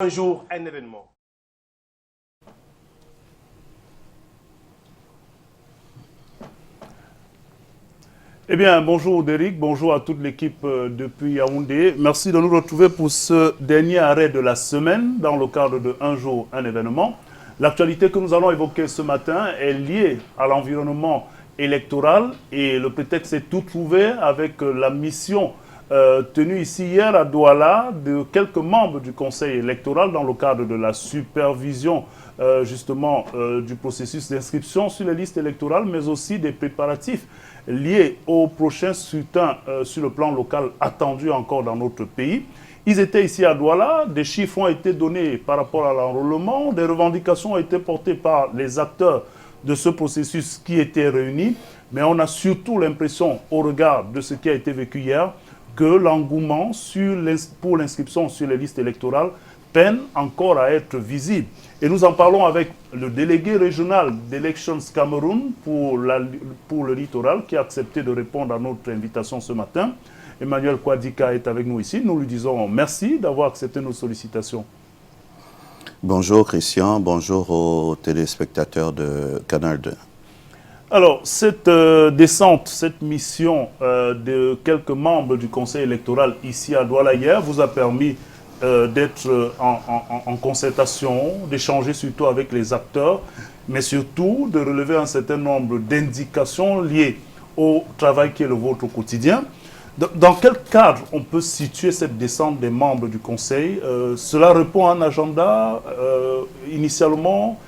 Un jour, un événement. Eh bien, bonjour Derrick, bonjour à toute l'équipe depuis Yaoundé. Merci de nous retrouver pour ce dernier arrêt de la semaine dans le cadre de Un jour, un événement. L'actualité que nous allons évoquer ce matin est liée à l'environnement électoral et le prétexte est tout trouvé avec la mission tenue ici hier à Douala de quelques membres du Conseil électoral dans le cadre de la supervision justement du processus d'inscription sur les listes électorales, mais aussi des préparatifs liés au prochain scrutin sur le plan local attendu encore dans notre pays. Ils étaient ici à Douala, des chiffres ont été donnés par rapport à l'enrôlement, des revendications ont été portées par les acteurs de ce processus qui étaient réunis, mais on a surtout l'impression, au regard de ce qui a été vécu hier, que l'engouement pour l'inscription sur les listes électorales peine encore à être visible. Et nous en parlons avec le délégué régional d'Elections Cameroun pour le littoral qui a accepté de répondre à notre invitation ce matin. Emmanuel Kouadika est avec nous ici. Nous lui disons merci d'avoir accepté nos sollicitations. Bonjour Christian, bonjour aux téléspectateurs de Canal 2. Alors, cette descente, cette mission de quelques membres du Conseil électoral ici à Douala hier vous a permis d'être en concertation, d'échanger surtout avec les acteurs, mais surtout de relever un certain nombre d'indications liées au travail qui est le vôtre au quotidien. Dans quel cadre on peut situer cette descente des membres du Conseil? Cela répond à un agenda initialement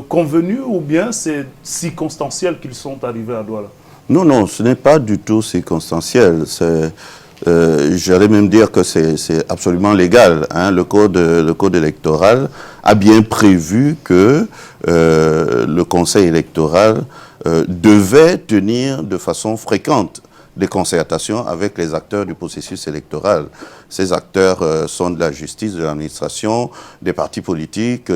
convenu ou bien c'est circonstanciel qu'ils sont arrivés à Douala? Non, non, ce n'est pas du tout circonstanciel. J'allais même dire que c'est absolument légal. Hein. Le code électoral a bien prévu que le Conseil électoral devait tenir de façon fréquente des concertations avec les acteurs du processus électoral. Ces acteurs sont de la justice, de l'administration, des partis politiques,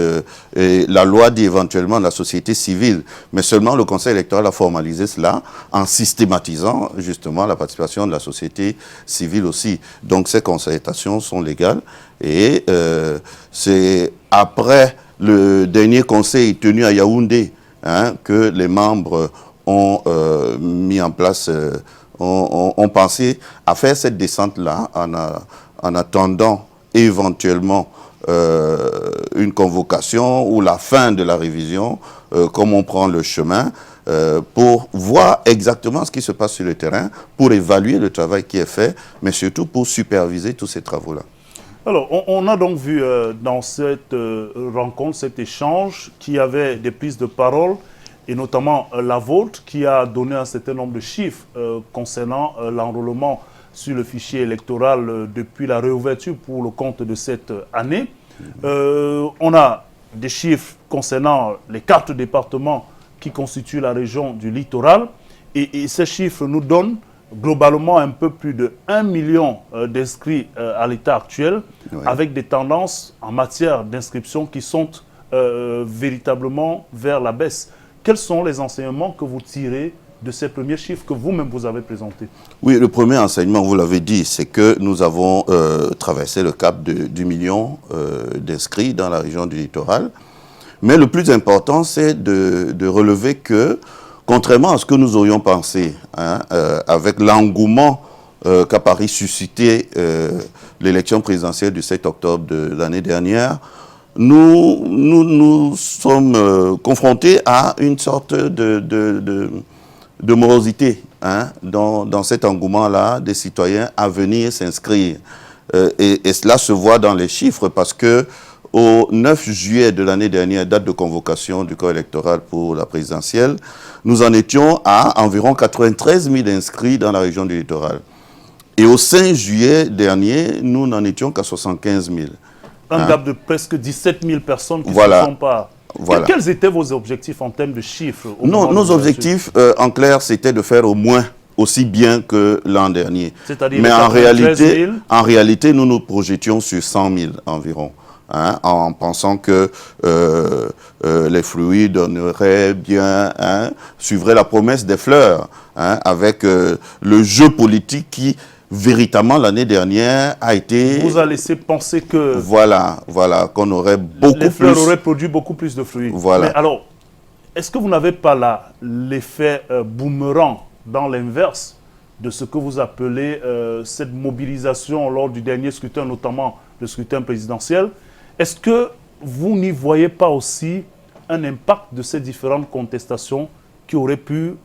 et la loi dit éventuellement de la société civile. Mais seulement le Conseil électoral a formalisé cela en systématisant justement la participation de la société civile aussi. Donc ces concertations sont légales et c'est après le dernier conseil tenu à Yaoundé que les membres ont mis en place ont pensé à faire cette descente-là en attendant éventuellement une convocation ou la fin de la révision, comme on prend le chemin, pour voir exactement ce qui se passe sur le terrain, pour évaluer le travail qui est fait, mais surtout pour superviser tous ces travaux-là. Alors, on a donc vu dans cette rencontre, cet échange, qu'il y avait des prises de parole, et notamment la vôtre, qui a donné un certain nombre de chiffres concernant l'enrôlement sur le fichier électoral depuis la réouverture pour le compte de cette année. On a des chiffres concernant les 4 départements qui constituent la région du littoral, et ces chiffres nous donnent globalement un peu plus de 1 million d'inscrits à l'état actuel, oui, avec des tendances en matière d'inscription qui sont véritablement vers la baisse. Quels sont les enseignements que vous tirez de ces premiers chiffres que vous-même vous avez présentés? Oui, le premier enseignement, vous l'avez dit, c'est que nous avons traversé le cap du million d'inscrits dans la région du littoral. Mais le plus important, c'est de relever que, contrairement à ce que nous aurions pensé, avec l'engouement qu'a Paris suscité l'élection présidentielle du 7 octobre de l'année dernière, nous sommes confrontés à une sorte de morosité dans cet engouement-là des citoyens à venir s'inscrire. Et cela se voit dans les chiffres parce que au 9 juillet de l'année dernière, date de convocation du corps électoral pour la présidentielle, nous en étions à environ 93 000 inscrits dans la région du littoral. Et au 5 juillet dernier, nous n'en étions qu'à 75 000. Un gap de presque 17 000 personnes qui ne se sont pas... Voilà. Quels étaient vos objectifs en termes de chiffres? Nos objectifs, en clair, c'était de faire au moins aussi bien que l'an dernier. Mais en réalité, nous nous projetions sur 100 000 environ, en pensant que les fruits donneraient bien, suivraient la promesse des fleurs, avec le jeu politique qui véritablement l'année dernière a été... Vous a laissé penser que... Voilà, qu'on aurait beaucoup les fleurs plus... auraient produit beaucoup plus de fruits. Voilà. Mais alors, est-ce que vous n'avez pas là l'effet boomerang dans l'inverse de ce que vous appelez cette mobilisation lors du dernier scrutin, notamment le scrutin présidentiel? Est-ce que vous n'y voyez pas aussi un impact de ces différentes contestations qui auraient pu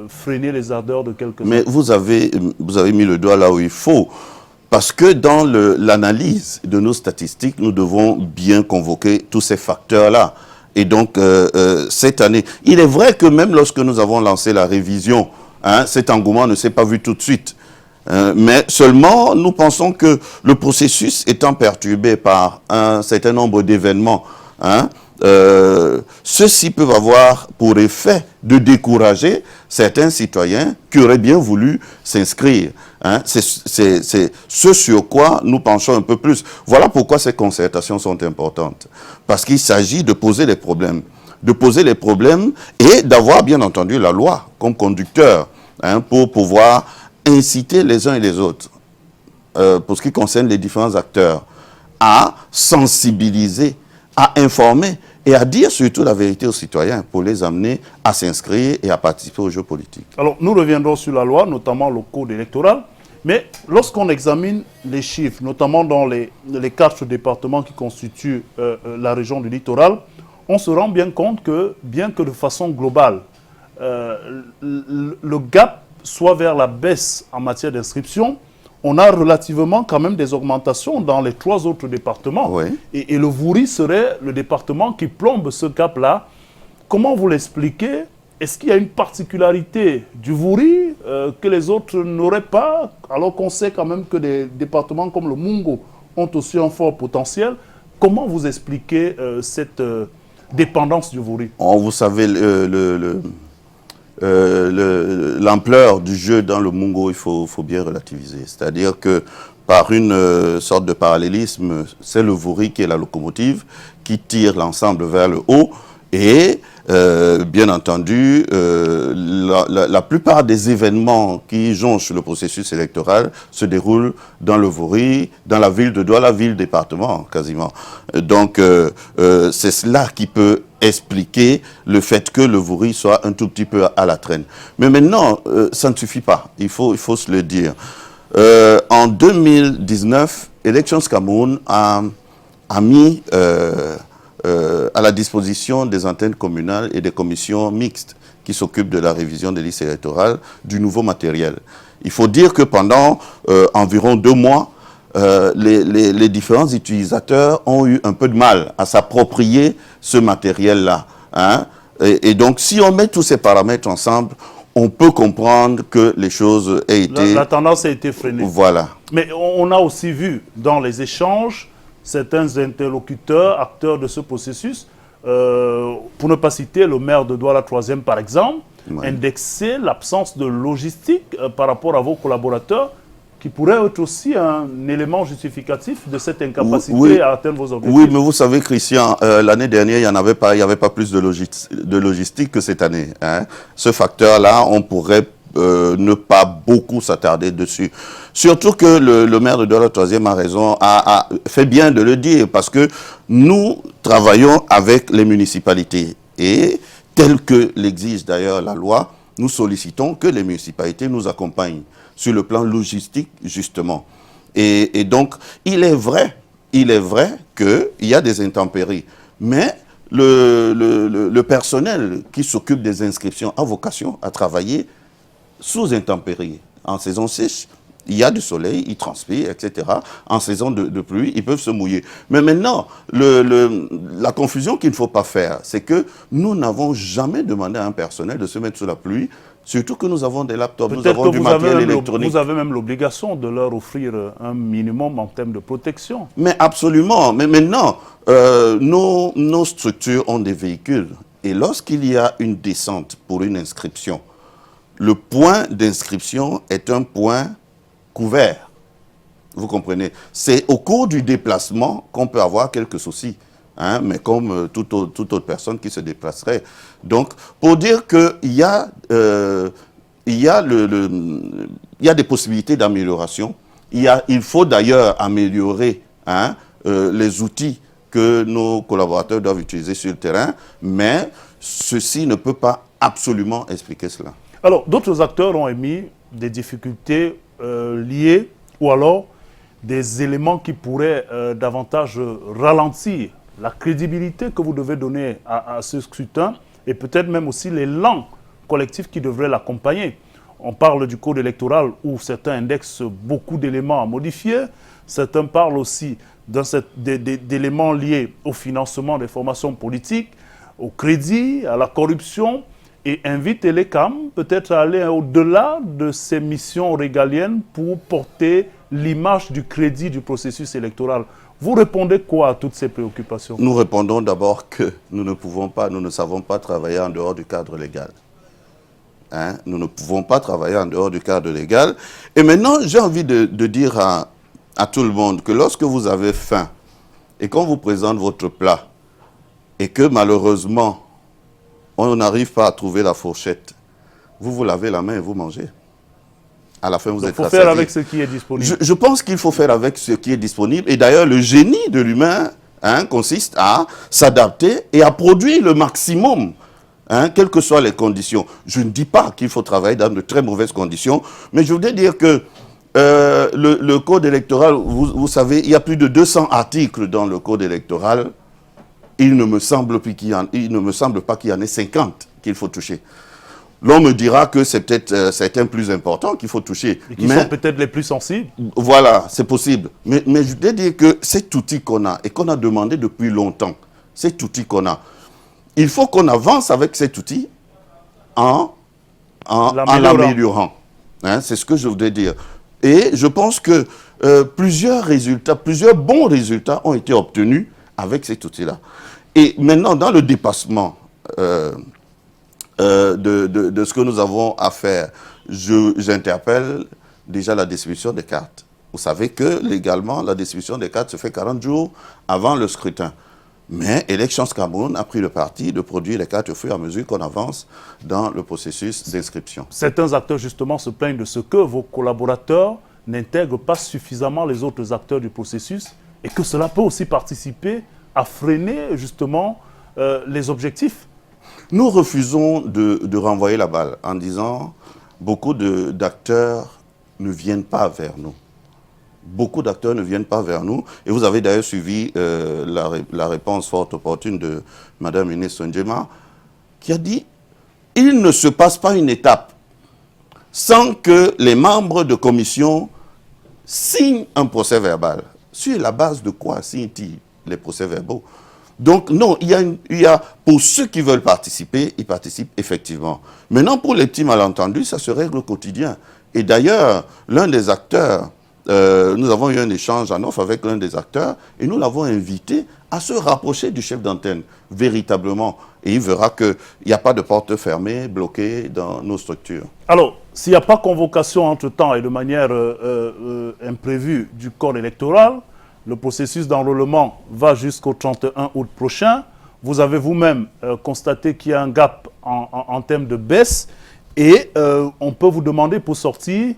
freiner les ardeurs de quelques-uns? Mais vous avez mis le doigt là où il faut. Parce que dans l'analyse de nos statistiques, nous devons bien convoquer tous ces facteurs-là. Et donc, cette année, il est vrai que même lorsque nous avons lancé la révision, hein, cet engouement ne s'est pas vu tout de suite. Mais seulement, nous pensons que le processus étant perturbé par un certain nombre d'événements, hein, ceux-ci peuvent avoir pour effet de décourager certains citoyens qui auraient bien voulu s'inscrire. Hein. C'est ce sur quoi nous penchons un peu plus. Voilà pourquoi ces concertations sont importantes. Parce qu'il s'agit de poser les problèmes. De poser les problèmes et d'avoir bien entendu la loi comme conducteur, hein, pour pouvoir inciter les uns et les autres, pour ce qui concerne les différents acteurs, à sensibiliser, à informer et à dire surtout la vérité aux citoyens pour les amener à s'inscrire et à participer aux jeux politiques. Alors, nous reviendrons sur la loi, notamment le code électoral, mais lorsqu'on examine les chiffres, notamment dans les 4 départements qui constituent la région du littoral, on se rend bien compte que, bien que de façon globale, le gap soit vers la baisse en matière d'inscription, on a relativement quand même des augmentations dans les 3 autres départements. Oui. Et le Vouri serait le département qui plombe ce gap-là. Comment vous l'expliquez? Est-ce qu'il y a une particularité du Vouri que les autres n'auraient pas, alors qu'on sait quand même que des départements comme le Mungo ont aussi un fort potentiel? Comment vous expliquez cette dépendance du Vouri? Vous savez, l'ampleur du jeu dans le Mungo, il faut bien relativiser. C'est-à-dire que par une sorte de parallélisme, c'est le Vouri qui est la locomotive, qui tire l'ensemble vers le haut. Et bien entendu, la plupart des événements qui jonchent le processus électoral se déroulent dans le Vouri, dans la ville de Douala, ville département quasiment. Donc c'est cela qui peut expliquer le fait que le Vouri soit un tout petit peu à la traîne. Mais maintenant, ça ne suffit pas, il faut se le dire. En 2019, Elections Cameroun a mis à la disposition des antennes communales et des commissions mixtes qui s'occupent de la révision des listes électorales du nouveau matériel. Il faut dire que pendant environ 2 mois, les différents utilisateurs ont eu un peu de mal à s'approprier ce matériel-là. Hein? Et donc, si on met tous ces paramètres ensemble, on peut comprendre que les choses aient été... La tendance a été freinée. Voilà. Mais on a aussi vu dans les échanges certains interlocuteurs, acteurs de ce processus, pour ne pas citer le maire de Douala 3e par exemple, Ouais. indexer l'absence de logistique par rapport à vos collaborateurs, qui pourrait être aussi un élément justificatif de cette incapacité Oui. à atteindre vos objectifs. Oui, mais vous savez, Christian, l'année dernière, il n'y avait pas plus de logistique que cette année. Hein. Ce facteur-là, on pourrait ne pas beaucoup s'attarder dessus. Surtout que le maire de Douala 3e a raison, a fait bien de le dire, parce que nous travaillons avec les municipalités. Et tel que l'exige d'ailleurs la loi, nous sollicitons que les municipalités nous accompagnent sur le plan logistique, justement. Et donc, il est vrai qu'il y a des intempéries, mais le personnel qui s'occupe des inscriptions a vocation à travailler sous intempéries. En saison sèche, il y a du soleil, il transpire, etc. En saison de pluie, ils peuvent se mouiller. Mais maintenant, la confusion qu'il ne faut pas faire, c'est que nous n'avons jamais demandé à un personnel de se mettre sous la pluie, surtout que nous avons des laptops, nous avons du matériel électronique. Vous avez même l'obligation de leur offrir un minimum en termes de protection. Mais absolument. Mais maintenant, nos structures ont des véhicules. Et lorsqu'il y a une descente pour une inscription, le point d'inscription est un point couvert. Vous comprenez? C'est au cours du déplacement qu'on peut avoir quelques soucis. Hein, mais comme toute autre personne qui se déplacerait. Donc, pour dire qu'il y a des possibilités d'amélioration, Il faut d'ailleurs améliorer les outils que nos collaborateurs doivent utiliser sur le terrain, mais ceci ne peut pas absolument expliquer cela. Alors, d'autres acteurs ont émis des difficultés liées ou alors des éléments qui pourraient davantage ralentir la crédibilité que vous devez donner à ce scrutin et peut-être même aussi l'élan collectif qui devrait l'accompagner. On parle du code électoral où certains indexent beaucoup d'éléments à modifier. Certains parlent aussi d'éléments liés au financement des formations politiques, au crédit, à la corruption, et invitent les CAM peut-être à aller au-delà de ces missions régaliennes pour porter l'image du crédit du processus électoral. Vous répondez quoi à toutes ces préoccupations? Nous répondons d'abord que nous ne savons pas travailler en dehors du cadre légal. Nous ne pouvons pas travailler en dehors du cadre légal. Et maintenant, j'ai envie de dire à tout le monde que lorsque vous avez faim et qu'on vous présente votre plat et que malheureusement, on n'arrive pas à trouver la fourchette, vous vous lavez la main et vous mangez. À la fin, vous êtes rassasié. Il faut faire avec ce qui est disponible. Je pense qu'il faut faire avec ce qui est disponible. Et d'ailleurs, le génie de l'humain consiste à s'adapter et à produire le maximum, quelles que soient les conditions. Je ne dis pas qu'il faut travailler dans de très mauvaises conditions, mais je voudrais dire que le code électoral, vous savez, il y a plus de 200 articles dans le code électoral. Il ne me semble pas qu'il y en ait 50 qu'il faut toucher. L'on me dira que c'est peut-être certains plus importants qu'il faut toucher. Et qui sont peut-être les plus sensibles. Voilà, c'est possible. Mais je voudrais dire que cet outil qu'on a et qu'on a demandé depuis longtemps, cet outil qu'on a, il faut qu'on avance avec cet outil en l'améliorant. C'est ce que je voudrais dire. Et je pense que plusieurs bons résultats ont été obtenus avec cet outil-là. Et maintenant, dans le dépassement de ce que nous avons à faire, j'interpelle déjà la distribution des cartes. Vous savez que légalement, la distribution des cartes se fait 40 jours avant le scrutin. Mais Elections Cameroun a pris le parti de produire les cartes au fur et à mesure qu'on avance dans le processus d'inscription. Certains acteurs, justement, se plaignent de ce que vos collaborateurs n'intègrent pas suffisamment les autres acteurs du processus et que cela peut aussi participer à freiner, justement, les objectifs. Nous refusons de renvoyer la balle en disant beaucoup d'acteurs ne viennent pas vers nous. Beaucoup d'acteurs ne viennent pas vers nous. Et vous avez d'ailleurs suivi la réponse fort opportune de Mme Inès Sonjema, qui a dit « Il ne se passe pas une étape sans que les membres de commission signent un procès verbal. » Sur la base de quoi signent-ils les procès verbaux? Donc non, il y a pour ceux qui veulent participer, ils participent effectivement. Maintenant, pour les petits malentendus, ça se règle au quotidien. Et d'ailleurs, l'un des acteurs, nous avons eu un échange en off avec l'un des acteurs et nous l'avons invité à se rapprocher du chef d'antenne, véritablement. Et il verra qu'il n'y a pas de porte fermée, bloquée dans nos structures. Alors, s'il n'y a pas convocation entre-temps et de manière imprévue du corps électoral, le processus d'enrôlement va jusqu'au 31 août prochain. Vous avez vous-même constaté qu'il y a un gap en termes de baisse et on peut vous demander pour sortir,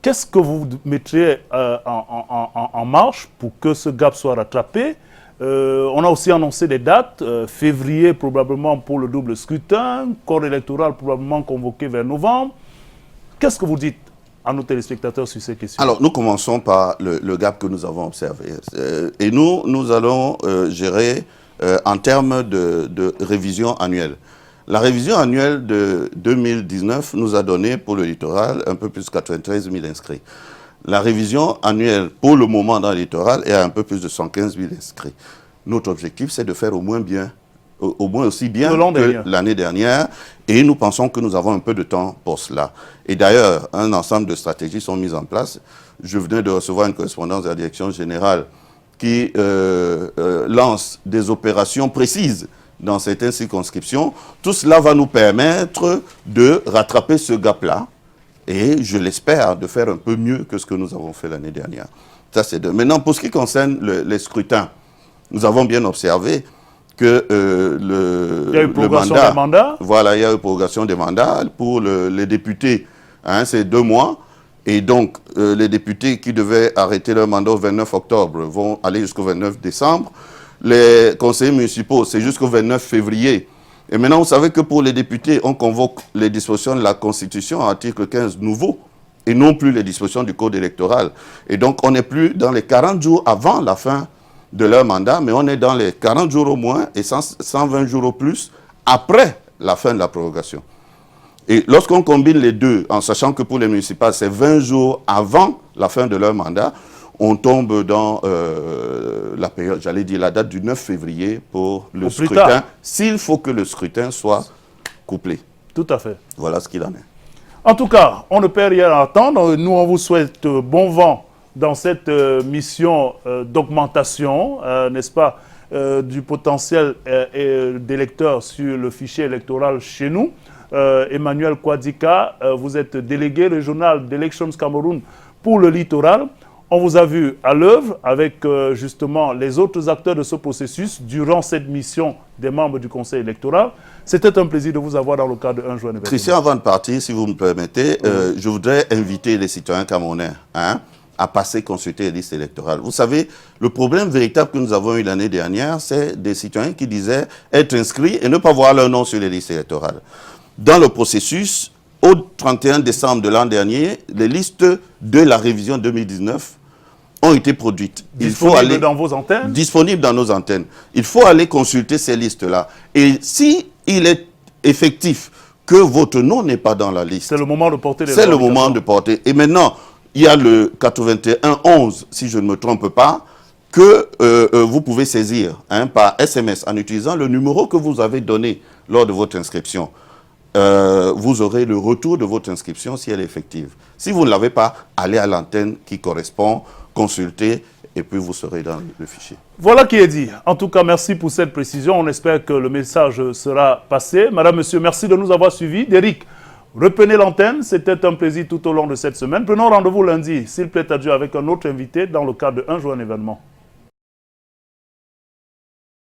qu'est-ce que vous mettriez en marche pour que ce gap soit rattrapé? On a aussi annoncé des dates, février probablement pour le double scrutin, corps électoral probablement convoqué vers novembre. Qu'est-ce que vous dites à nos téléspectateurs sur ces questions? Alors, nous commençons par le gap que nous avons observé. Et nous allons gérer en termes de révision annuelle. La révision annuelle de 2019 nous a donné pour le littoral un peu plus de 93 000 inscrits. La révision annuelle pour le moment dans le littoral est à un peu plus de 115 000 inscrits. Notre objectif, c'est de faire au moins aussi bien que l'année dernière. Et nous pensons que nous avons un peu de temps pour cela. Et d'ailleurs, un ensemble de stratégies sont mises en place. Je venais de recevoir une correspondance de la direction générale qui lance des opérations précises dans certaines circonscriptions. Tout cela va nous permettre de rattraper ce gap-là. Et je l'espère de faire un peu mieux que ce que nous avons fait l'année dernière. Ça, c'est deux. Maintenant, pour ce qui concerne les scrutins, nous avons bien observé que il y a eu prorogation des mandats. Voilà, il y a eu prorogation des mandats. Pour les députés, c'est 2 mois. Et donc, les députés qui devaient arrêter leur mandat au 29 octobre vont aller jusqu'au 29 décembre. Les conseillers municipaux, c'est jusqu'au 29 février. Et maintenant, vous savez que pour les députés, on convoque les dispositions de la Constitution, article 15 nouveau, et non plus les dispositions du Code électoral. Et donc, on n'est plus dans les 40 jours avant la fin de leur mandat, mais on est dans les 40 jours au moins et 120 jours au plus après la fin de la prorogation. Et lorsqu'on combine les deux, en sachant que pour les municipales, c'est 20 jours avant la fin de leur mandat, on tombe dans la période, j'allais dire la date du 9 février pour le scrutin, s'il faut que le scrutin soit couplé. Tout à fait. Voilà ce qu'il en est. En tout cas, on ne perd rien à attendre. Nous, on vous souhaite bon vent dans cette mission d'augmentation, n'est-ce pas, du potentiel d'électeurs sur le fichier électoral chez nous. Emmanuel Kouadika, vous êtes délégué régional d'Elections Cameroun pour le littoral. On vous a vu à l'œuvre avec justement les autres acteurs de ce processus durant cette mission des membres du Conseil électoral. C'était un plaisir de vous avoir dans le cadre de Un jour un événement. Christian, avant de partir, si vous me permettez, je voudrais inviter les citoyens camerounais à passer consulter les listes électorales. Vous savez, le problème véritable que nous avons eu l'année dernière, c'est des citoyens qui disaient être inscrits et ne pas voir leur nom sur les listes électorales. Dans le processus, au 31 décembre de l'an dernier, les listes de la révision 2019 ont été produites. Disponibles dans vos antennes? Disponibles dans nos antennes. Il faut aller consulter ces listes-là. Et si il est effectif que votre nom n'est pas dans la liste, c'est le moment de porter les c'est le moment de porter. Et maintenant, il y a le 81-11, si je ne me trompe pas, que vous pouvez saisir par SMS en utilisant le numéro que vous avez donné lors de votre inscription. Vous aurez le retour de votre inscription si elle est effective. Si vous ne l'avez pas, allez à l'antenne qui correspond, consultez et puis vous serez dans le fichier. Voilà qui est dit. En tout cas, merci pour cette précision. On espère que le message sera passé. Madame, monsieur, merci de nous avoir suivis. Derrick, reprenez l'antenne. C'était un plaisir tout au long de cette semaine. Prenons rendez-vous lundi, s'il plaît à Dieu, avec un autre invité dans le cadre de Un jour un événement.